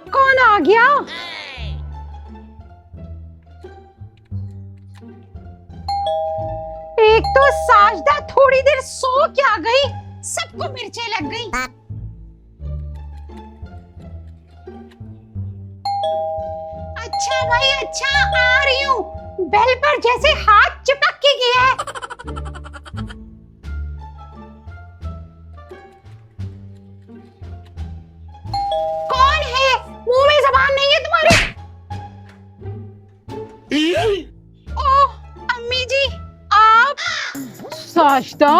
कौन आ गया? एक तो साजदा थोड़ी देर सो के आ गई, सबको मिर्चें लग गई। अच्छा भाई अच्छा, आ रही हूँ। बेल पर जैसे हाथ चिपक के गया है। कौन है? मुंह में जबान नहीं है तुम्हारे? ओह अम्मी जी आप। साजदा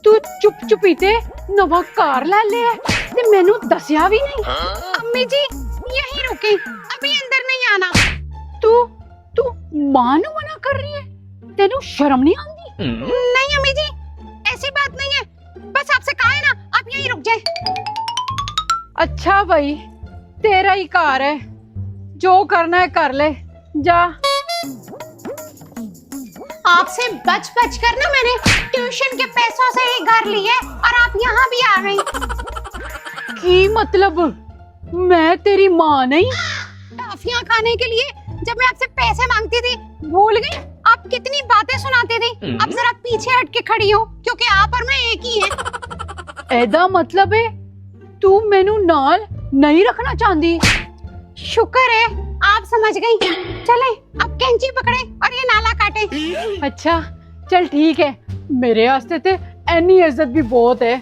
तू चुप चुपीते नवा कार ला ले ते मैनू दसिया भी नहीं। अम्मी जी यहीं रुके, अभी अंदर नहीं आना। तू तू मां नू मना कर रही है? तेनू शर्म नहीं आती? नहीं अम्मी जी ऐसी बात नहीं है, बस आपसे कहा है ना आप यहीं रुक जाए। अच्छा भाई तेरा ही कार है, जो करना है कर ले, जा। आपसे बच बच कर ना मैंने ट्यूशन के पैसों से ही घर लिए और आप यहाँ भी आ गई। की मतलब मैं तेरी माँ नहीं? टॉफियां खाने के लिए जब मैं आपसे पैसे मांगती थी भूल गई? आप कितनी बातें सुनाती थी। अब जरा पीछे हट के खड़ी हो क्योंकि आप और मैं एक ही हैं। ऐदा मतलब है तू मैनू नाल नहीं रखना चाहती? शुक्र है आप समझ गई। चले अब कैंची पकड़े और ये नाला काटे। अच्छा चल ठीक है, मेरे वास्ते ते एनी इज्जत भी बहुत है।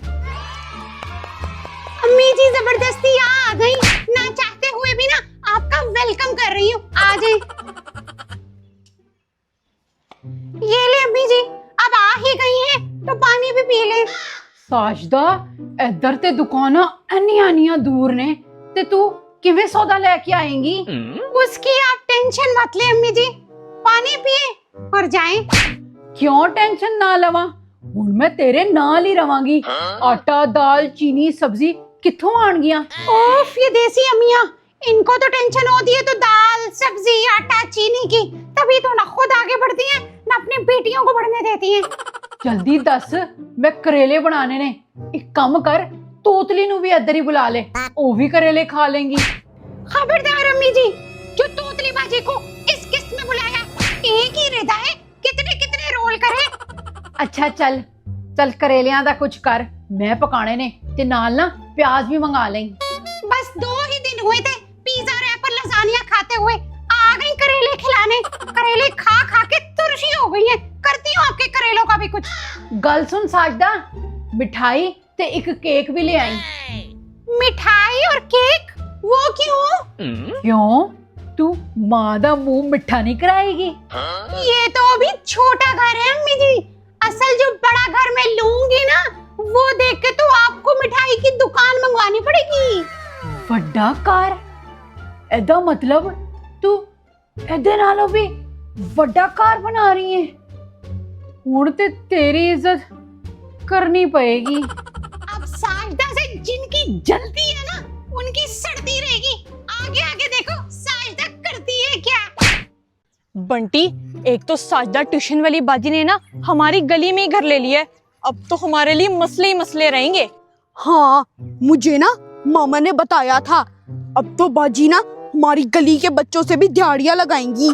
अम्मी जी जबरदस्ती आ गई, ना चाहते हुए भी ना आपका वेलकम कर रही हूँ, आ जाए। ये ले अम्मी जी, अब आ ही गई हैं तो पानी भी पी ले। साजदा इधर ते दुकाना अन्नियां दूर ने ते तू किवें सौदा लेके आएंगी? उसकी आप टेंशन मत ले अम्मी जी, पानी पिए और जाएं। क्यों टेंशन ना लवा, हुण मैं तेरे नाल ही रवांगी। आटा दाल चीनी सब्जी कित्थों आणगियां? ओफ ये देसी अम्मियां, इनको तो टेंशन होती है तो दाल सब्जी आटा चीनी की, तभी तो ना खुद आगे बढ़ती हैं ना अपनी बेटियों को बढ़ने देती हैं। जल्दी दस, मैं करेले बनाने ने। एक काम कर, तोतली नू भी इधर ही बुला ले, वो भी करेले खा लेंगी। खबरदार अम्मी जी, जो तोतली बाजी को इस किस्त में बुलाया, एक ही रिदा है, कितने कितने रोल करे। अच्छा चल चल करेलियां दा कुछ कर, मैं पकाने ने ते नाल ना प्याज भी मंगा लें। बस 2 ही दिन हुए थे पिज्जा रैपर लजानिया खाते हुए, आ गई करेले खिलाने। करेले खा खा के तुरशी हो गई है, करती हूँ आपके करेलों का भी कुछ। गल सुन साजदा, मिठाई ते एक केक भी ले आई। मिठाई और केक वो क्यों? क्यों तू माँ दा मुंह मिठा नहीं कराएगी? ये तो अभी छोटा घर है अम्मी जी, असल जो बड़ा घर मैं लूंगी ना वो देख के तो आपको मिठाई की दुकान मंगवानी पड़ेगी। बड़ा कार? ऐदा मतलब तू ऐदे नालों भी बड़ा कार बना रही है? हुण ते तेरी इज्जत करनी पड़ेगी। अब साजदा से जिनकी जलती है ना उनकी सड़ती रहेगी। आगे आगे देखो साजदा करती है क्या। बंटी, एक तो साजदा ट्यूशन वाली बाजी ने ना हमारी गली में ही घर ले लिया है, अब तो हमारे लिए मसले ही मसले रहेंगे। हाँ मुझे ना मामा ने बताया था, अब तो बाजी ना हमारी गली के बच्चों से भी दिहाड़ियां लगाएंगी।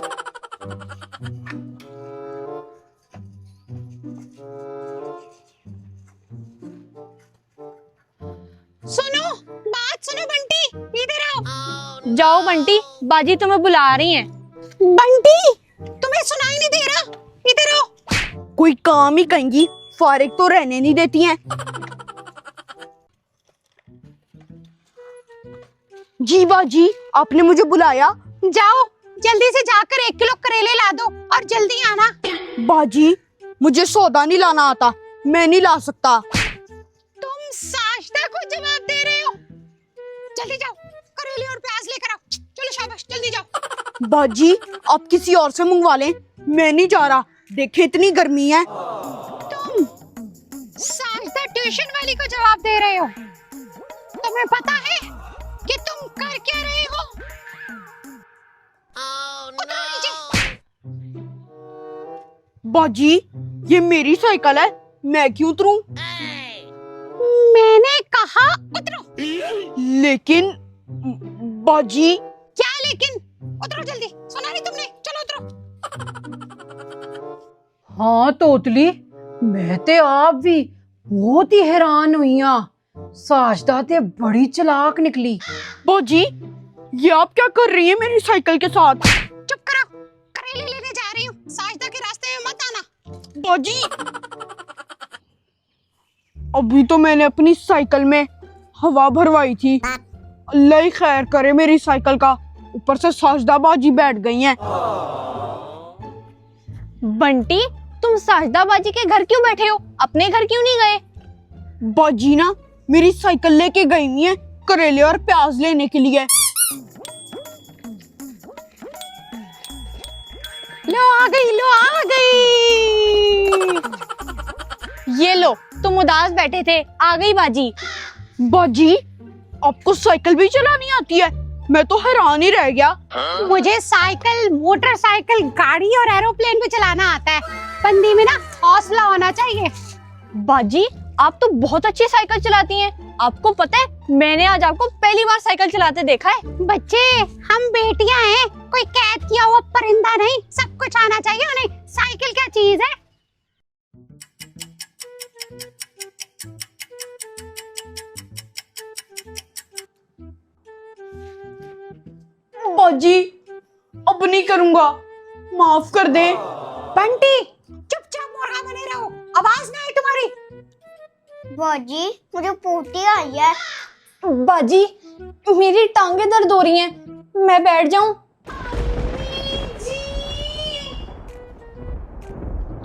सुनो बात सुनो बंटी, इधर आओ। जाओ बंटी, बाजी तुम्हें बुला रही हैं। बंटी तुम्हें सुनाई नहीं दे रहा? इधर आओ। कोई काम ही कहेंगी, फारिग तो रहने नहीं देती हैं। जी बाजी आपने मुझे बुलाया? जाओ जल्दी से जाकर 1 किलो करेले ला दो और जल्दी आना। बाजी मुझे सौदा नहीं लाना आता, मैं नहीं ला सकता। तुम साजदा को जवाब दे रहे हो? जल्दी जाओ करेले और प्याज लेकर आओ। चलो शाबाश जल्दी जाओ। बाजी आप किसी और से मंगवा लें, मैं नहीं जा रहा, देखे इतनी गर्मी है। तुम साजदा ट्यूशन वाली को जवाब दे रहे हो? तुम्हें पता है कि तुम कर क्या रहे हो? उतरो नीचे। बाजी ये मेरी साइकिल है, मैं क्यों उतरूं? मैंने कहा उतरो। लेकिन बाजी। क्या लेकिन? उतरो जल्दी, सुना नहीं तुमने? चलो उतरो। हाँ तोतली, मैं ते आप भी बहुत ही हैरान हुई हां। साजदा ते बड़ी चालाक निकली। बाजी ये आप क्या कर रही है मेरी साइकिल के साथ? चुप करो, करेले लेने जा रही हूँ, साजदा के रास्ते में मत आना। बाजी अभी तो मैंने अपनी साइकिल में हवा भरवाई थी। अल्लाह ही खैर करे मेरी साइकिल का, ऊपर से साजदा बाजी बैठ गई हैं। बंटी, तुम साजदा बाजी के घर क्यों बैठे हो? अपने घर क्यों नहीं गए? बाजी ना मेरी साइकिल लेके गई हुई है करेले और प्याज लेने के लिए। लो आ गई, लो आ गई। ये लो, तुम उदास बैठे थे, आ गई बाजी। बाजी आपको साइकिल भी चलानी आती है? मैं तो हैरान ही रह गया। मुझे साइकिल, मोटरसाइकिल, गाड़ी और एरोप्लेन भी चलाना आता है। बंदी में ना हौसला होना चाहिए। बाजी आप तो बहुत अच्छी साइकिल चलाती हैं। आपको पता है मैंने आज आपको पहली बार साइकिल चलाते देखा है। बच्चे, हम बेटियां हैं, कोई कैद किया हुआ परिंदा नहीं, सब कुछ आना चाहिए उन्हें। साइकिल क्या चीज है? बाजी अब नहीं करूंगा, माफ कर दे। बंटी चुपचाप मुर्गा बने रहो, आवाज ना आए तुम्हारी। बाजी मुझे पोटी आई है। बाजी मेरी टांगे दर्द हो रही हैं, मैं बैठ जाऊं?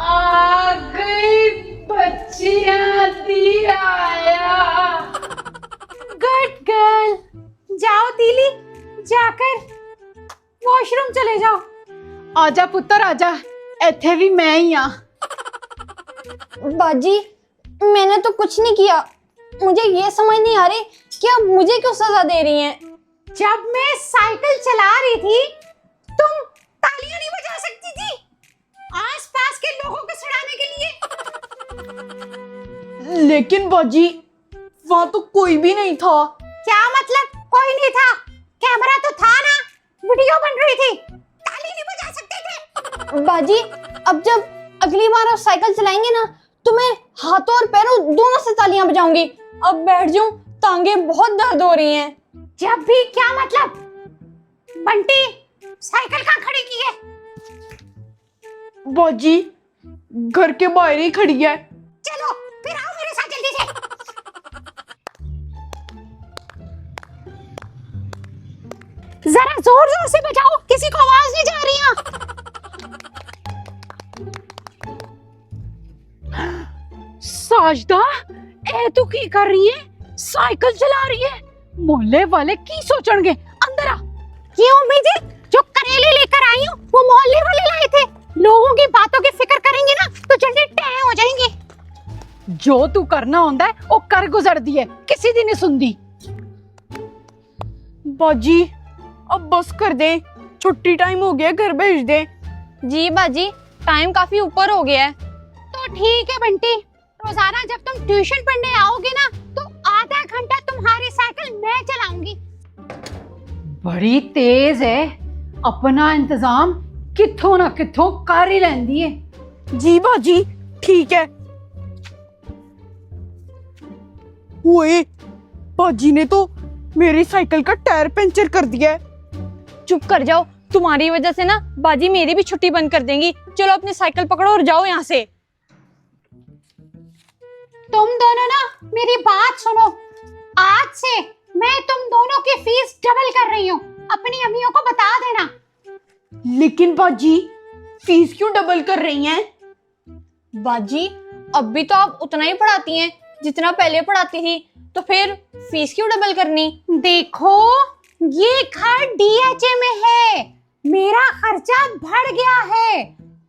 आ गई बच्चियां, दिया आया। गुड गर्ल, जाओ तीली, जाकर वॉशरूम चले जाओ। आजा पुत्र आजा, इथे भी मैं ही हाँ। बाजी मैंने तो कुछ नहीं किया, मुझे ये समझ नहीं आ रही कि आप मुझे क्यों सजा दे रही हैं। जब मैं साइकिल चला रही थी, तुम तालियां नहीं बजा सकती थी आसपास के लोगों को सड़ाने के लिए? लेकिन बाजी वहां तो कोई भी नहीं था। क्या मतलब कोई नहीं था? कैमरा तो था ना, वीडियो बन रही थी, ताली नहीं बजा सकते थे? बाजी अब जब अगली बार आप साइकिल चलाएंगे ना तो मैं हाथों और पैरों दोनों से तालियां बजाऊंगी। अब बैठ जाऊं, टांगे बहुत दर्द हो रही हैं। जब भी क्या मतलब? बंटी साइकिल कहाँ खड़ी की है? बाजी घर के बाहर ही खड़ी है। चलो फिर आओ मेरे साथ जल्दी से। जरा जोर जोर से बजाओ, किसी को आवाज नहीं जा रही है। साजदा ए तू की कर रही है? साइकिल चला रही है, मोहल्ले वाले की सोचणगे? अंदर आ। क्यों बीजी, जो करेले लेकर आई हूँ वो मोहल्ले वाले लाए थे। लोगों की बातों की फिक्र करेंगे ना तो जल्दी टह हो जाएंगे। जो तू करना होता है वो कर गुजर दी है, किसी दिन नहीं सुनती। बाजी अब बस कर दे, छुट्टी टाइम हो गया, घर भेज दे। जी बाजी टाइम काफी ऊपर हो गया है। तो ठीक है बंटी, रोजाना जब तुम ट्यूशन पढ़ने आओगे ना तो आधा घंटा तुम्हारी साइकिल मैं चलाऊंगी। बड़ी तेज है, अपना इंतजाम किथों ना किथों कर ही लेंदी है। जी बाजी ठीक है। ओए बाजी ने तो मेरी साइकिल का टायर पंचर कर दिया है। चुप कर जाओ, तुम्हारी वजह से ना बाजी मेरी भी छुट्टी बंद कर देंगी। चलो अपनी साइकिल पकड़ो और जाओ यहाँ से। तुम दोनों ना मेरी बात सुनो, आज से मैं तुम दोनों की फीस डबल कर रही हूँ, अपनी अम्मियों को बता देना। लेकिन बाजी फीस क्यों डबल कर रही हैं? बाजी अब भी तो आप उतना ही पढ़ाती हैं जितना पहले पढ़ाती थी, तो फिर फीस क्यों डबल करनी? देखो ये घर डीएचए में है, मेरा खर्चा बढ़ गया है।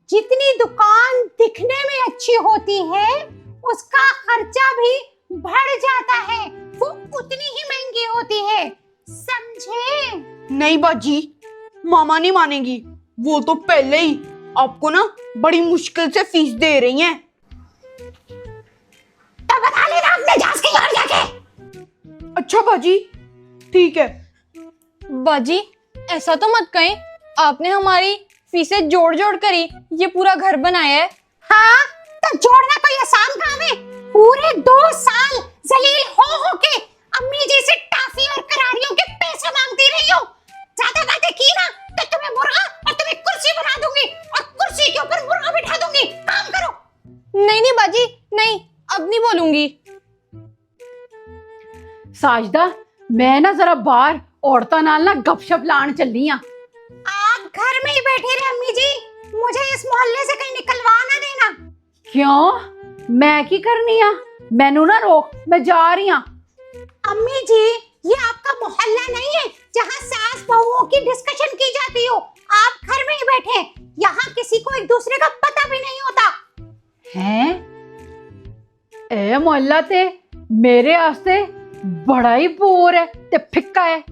जितनी दुकान दिखने में अच्छी होती है उसका खर्चा भी बढ़ जाता है, वो उतनी ही महंगी होती है, समझे? नहीं बाजी मामा नहीं मानेगी, वो तो पहले ही आपको ना बड़ी मुश्किल से फीस दे रही हैं। तो बता लेना अपने जास के घर जाके। अच्छा बाजी ठीक है। अब्बा जी ऐसा तो मत कहें, आपने हमारी फीसें जोड़ जोड़ कर ही ये पूरा घर बनाया है। हाँ, तो जोड़ना कोई आसान काम है? पूरे 2 साल जलील हो के अम्मी जी से टाफी और करारियों के पैसे मांगती रही हो। ज्यादा बातें की ना तो तुम्हें मुर्गा और तुम्हें कुर्सी बना दूंगी और कुर्सी के ऊपर मुर्गा बिठा दूंगी। काम करो। नहीं नहीं बाजी, नहीं, अब नहीं बोलूंगी। साजदा, मैं ना जरा बाहर औरतां नाल ना गपशप लाण चली हां। आप घर में ही बैठे रहे अम्मी जी, मुझे इस मोहल्ले से कहीं निकलवा ना देना। क्यों, मैं की करनी आ? मैनू ना रोक, मैं जा रही हां। अम्मी जी, ये आपका मोहल्ला नहीं है जहां सास बहुओं की डिस्कशन की जाती हो। आप घर में ही बैठे, यहाँ किसी को एक दूसरे का पता भी नहीं होता हैं? ए मोहल्ला ते मेरे आस्ते बड़ा ही बोर है ते फिक्का है।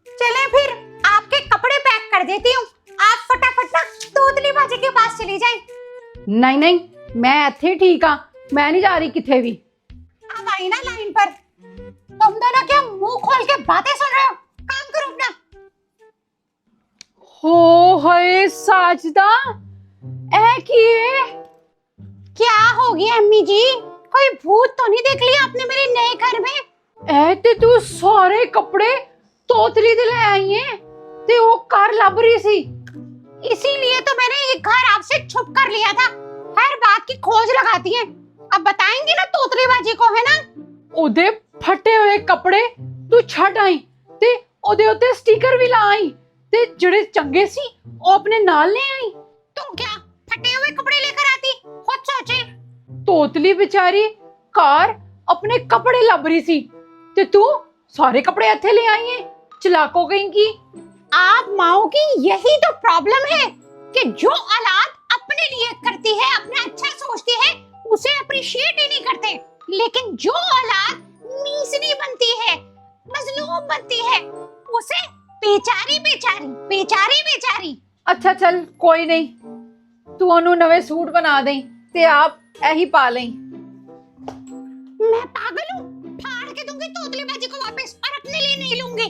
चले फिर, आपके कपड़े पैक कर देती हूँ, आप फटाफट ना तोतली बाजी के पास चली जाएं। नहीं नहीं, मैं इत्थे ठीक हाँ, मैं नहीं जा रही किथे भी। अब आई ना लाइन पर। तुम दोनों क्या मुंह खोल के बातें सुन रहे हो? काम करो अपना। हो हाय साजदा, ऐ किए क्या हो गया अम्मी जी? कोई भूत तो नहीं देख लिया आपने मेरे नए घर में? ऐ ते तू सारे कपड़े तोतली दे ले आई है ते वो कार लब रही सी, इसीलिए तो मैंने ये घर आपसे छुप कर लिया था। हर बात की खोज लगाती है। अब बताएंगे ना तोतली बाजी को, है ना? ओदे फटे हुए कपड़े तू छट आई ते ओदे उत्ते स्टिकर भी ला आई ते ਜਿਹੜੇ ਚੰਗੇ ਸੀ ਉਹ ਆਪਣੇ ਨਾਲ ले आई। तुम क्या फटे हुए कपड़े लेकर आती? खुद सोचे। तोतली बेचारी कार अपने कपड़े लब रही सी ते तू सारे कपड़े इत्थे ले आई है, चलाको कहीं की। आप माओ की यही तो प्रॉब्लम है कि जो औलाद अपने लिए करती है, अपना अच्छा सोचती है, उसे अप्रिशिएट ही नहीं करते। लेकिन जो औलाद मीसनी बनती है, मजलूम बनती है, उसे बेचारी बेचारी बेचारी बेचारी। अच्छा चल कोई नहीं, तू ओनू नवे सूट बना दे ते आप यही पा लें। मैं पागल हूँ? फाड़ के दूंगी तोतली बाजी को वापस और अपने लिए नहीं लूंगी।